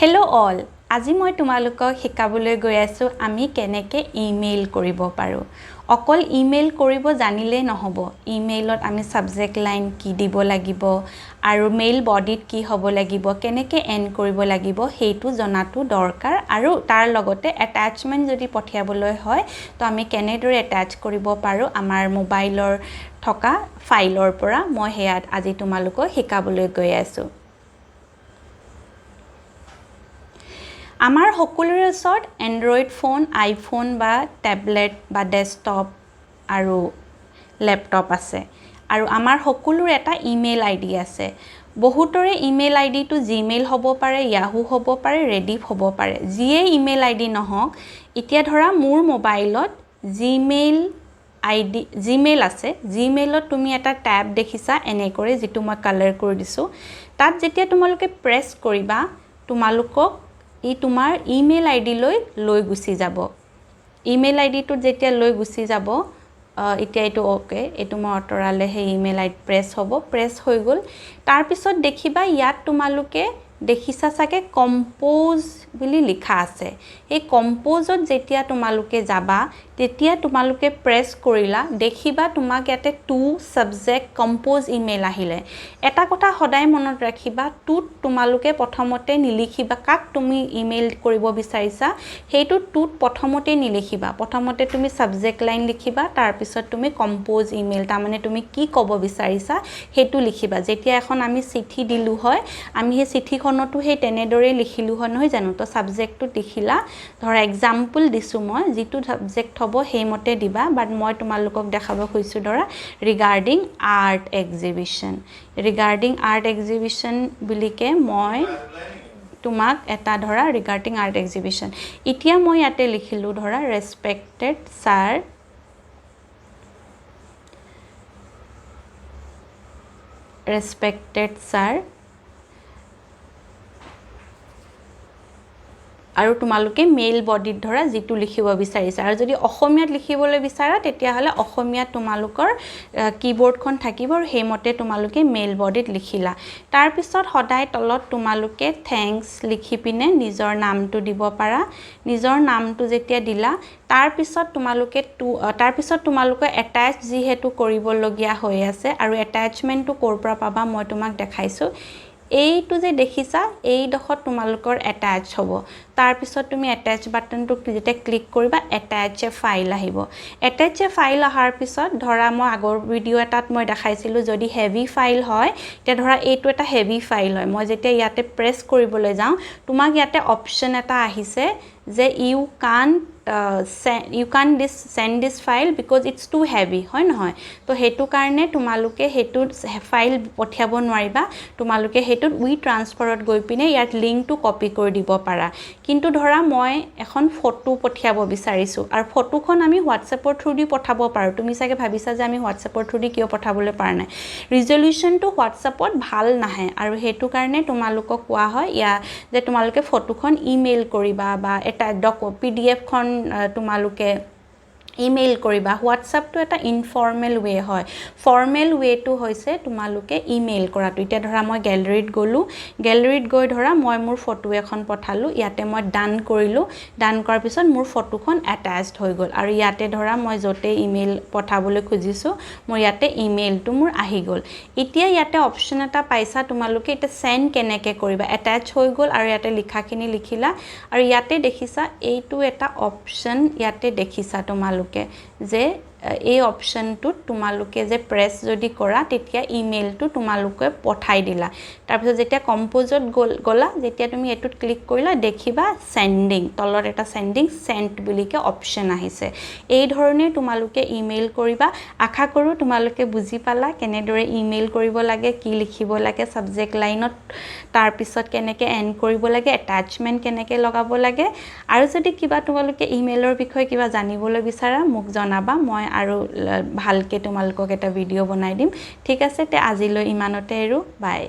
Hello all. আজি মই তোমালোকক শিকাবলৈ গৈ আছো আমি কেনেকে ইমেইল কৰিব পাৰো অকল ইমেইল কৰিব জানিলে নহব ইমেইলত আমি সাবজেক্ট লাইন কি দিব লাগিব আৰু মেইল বডিত কি হ'ব লাগিব কেনেকে এন্ড কৰিব লাগিব হেতু জনাটো দৰকাৰ আৰু তাৰ লগতে অ্যাটাচমেন্ট যদি পঠিয়াবলৈ হয় তো আমি কেনেদৰে অ্যাটাচ কৰিব পাৰো আমাৰ মোবাইলৰ থকা ফাইলৰ পৰা মই হেয়াত আজি তোমালোকক শিকাবলৈ গৈ আছো আমাৰ সকলোৰে ওচৰত এন্ড্ৰইড ফোন আইফোন বা ট্যাবলেট বা ডেস্কটপ আৰু ল্যাপটপ আছে আৰু আমাৰ সকলোৰে এটা ইমেইল আইডি আছে বহুতৰে ইমেইল আইডি টু জিমেইল হ'ব পাৰে ইয়াহু হ'ব পাৰে ৰেডিফ হ'ব পাৰে যিয়ে ইমেইল আইডি নহওক এতিয়া ধৰা মোৰ মোবাইলত জিমেইল আইডি জিমেইল আছে জিমেইলত তুমি এটা ট্যাব দেখিছা এনে কৰি যেটো মই কালাৰ কৰি দিছো তাত যেতিয়া তোমালোকে প্ৰেছ কৰিবা তোমালোকক ই তোমাৰ ইমেইল আইডি লৈ গুছি যাব ইমেইল আইডি টু যেতিয়া লৈ গুছি যাব এতিয়া এটো ওকে এটো মই অটৰালে হে ইমেইল আইডি প্ৰেছ হ'ব প্ৰেছ হৈ গল তাৰ পিছত দেখিবা ইয়াত তোমালোকে দেখিছা সাকে কম্পোজ বুলি লিখা আছে এই কম্পোজত যেতিয়া তোমালোকে যাবা তেতিয়া তোমালোকে প্ৰেছ কৰিলা দেখিবা তোমাক ইয়াতে টু সাবজেক্ট কম্পোজ ইমেইল আহিলে এটা কথা সদায় মনত ৰাখিবা টুত তোমালোকে প্ৰথমতে নিলিখিবা কাক তুমি ইমেইল কৰিব বিচাৰিছা হেতু টুত প্ৰথমতে নিলিখিবা প্ৰথমতে তুমি সাবজেক্ট লাইন লিখিবা তাৰ পিছত তুমি কম্পোজ ইমেইল তা মানে তুমি কি ক'ব বিচাৰিছা হেতু লিখিবা যেতিয়া এখন আমি চিঠি দিলু হয় আমি হে চিঠি খনটো হে তেনেদৰে লিখিলু হয় নহয় জানো তো সাবজেক্টটো লিখিলা ধৰা एग्जांपल দিছো মই যেটো সাবজেক্ট হ'ব হেমতে দিবা বাট মই তোমালোকক দেখাব খুইছো ধৰা ৰিগাৰ্ডিং আৰ্ট এক্সিবিশন বুলিকে মই তোমাক এটা ধৰা ৰিগাৰ্ডিং আৰ্ট এক্সিবিশন ইতিয়া মই ইয়াতে লিখিলু ধৰা ৰেসপেক্টেড স্যাৰ আৰু তোমালোকে মেইল বডিত ধৰা যেটো লিখিব বিচাৰিছা আৰু যদি অসমীয়াত লিখিবলৈ বিচাৰা তেতিয়া হলে অসমীয়াত তোমালোকৰ কিবোৰ্ডখন থাকিব আৰু হেমতে তোমালোকে মেইল বডিত লিখিলা তাৰ পিছত সদায় তলত তোমালোকে থ্যাঙ্কস লিখি পিনে নিজৰ নামটো দিব পাৰা নিজৰ নামটো যেতিয়া দিলা তাৰ পিছত তোমালোকে অ্যাটাচ যি হেতু কৰিব লগিয়া হৈ আছে আৰু অ্যাটাচমেন্টটো কৰ পৰা পাবা মই তোমাক দেখাইছো এইটো যে দেখিছা এই দখত তোমালোকৰ অ্যাটাচ হ'ব তাৰ পিছত তুমি অ্যাটাচ বাটনটো যেতিয়া ক্লিক কৰিবা অ্যাটাচ এ ফাইল আহিব অ্যাটাচ এ ফাইল আহাৰ পিছত ধৰা মই আগৰ ভিডিও এটাত মই দেখাইছিলো যদি হেভি ফাইল হয় তে ধৰা এইটো এটা হেভি ফাইল হয় মই যেতিয়া ইয়াতে প্ৰেছ কৰিবলৈ যাও তোমাক ইয়াতে অপচন এটা আহিছে যে you can't send this file because it's too heavy হয় নহয় তো হেতু কাৰণে তোমালোকে হেতু ফাইল পঠিয়াব নোৱাৰিবা তোমালোকে হেতু উই ট্ৰান্সফাৰত গৈ পিনে ইয়াত লিংকটো কপি কৰি দিব পাৰা কিন্তু ধৰা মই এখন ফটো পঠিয়াব বিচাৰিছো আৰু ফটোখন আমি হোৱাটসএপৰ থ্ৰু দি পঠাব পাৰো তুমি সাকে ভাবিছা যে আমি হোৱাটসএপৰ থ্ৰু দি কিয় পঠাবলৈ পাৰা নাই ৰিজল্যুশনটো হোৱাটসএপত ভাল নাহে আৰু হেতু কাৰণে তোমালোকক কোৱা হয় ইয়া যে তোমালোকে ফটোখন ইমেইল কৰিবা বা এটা পিডিএফ খন তোমালোকে ইমেইল কৰিবা হোৱাটসএপ তো এটা ইনফৰ্মেল ওয়ে হয় ফৰ্মেল ওয়ে টু হৈছে তোমালোকে ইমেইল কৰাটো এতিয়া ধৰা মই গ্যালাৰীত গৈ ধৰা মই মোৰ ফটো এখন পঠালো ইয়াতে মই ডান কৰিলো ডান কৰাৰ পিছত মোৰ ফটোখন অ্যাটাচড হৈ গল আৰু ইয়াতে ধৰা মই জতে ইমেইল পঠাবলৈ খুজিছো মোৰ ইয়াতে ইমেইলটো মোৰ আহি গল এতিয়া ইয়াতে অপচন এটা পাইছা তোমালোকে এটা সেন্ড কেনেকে কৰিবা অ্যাটাচ হৈ গল আৰু ইয়াতে লিখাখিনি লিখিলা আৰু ইয়াতে দেখিছা এইটো এটা অপচন ইয়াতে দেখিছা তোমালোকে যে এই অপচনটো তোমালোকে যে প্ৰেছ যদি কৰা তেতিয়া ইমেইলটো তোমালোকে পঠাই দিলা তাৰ পিছত যেতিয়া কম্পোজত গলা যেতিয়া তুমি এটুত ক্লিক কৰিলা দেখিবা সেন্ডিং তলত এটা সেন্ডিং সেন্ট বুলিকে অপচন আহিছে এই ধৰণে তোমালোকে ইমেইল কৰিবা আশা কৰো তোমালোকে বুজি পালা কেনেদৰে ইমেইল কৰিব লাগে কি লিখিব লাগে সাবজেক্ট লাইনত তাৰ পিছত কেনেকে এন্ড কৰিব লাগে অ্যাটাচমেন্ট কেনেকে লগাব লাগে আৰু যদি কিবা তোমালোকে ইমেইলৰ বিষয়ে কিবা জানিবলৈ বিচাৰা মোক জনাবা মই আৰু ভালকে তোমালোকক এটা ভিডিও বনাই দিম ঠিক আছে তে আজিলৈ ইমানতে এৰো বাই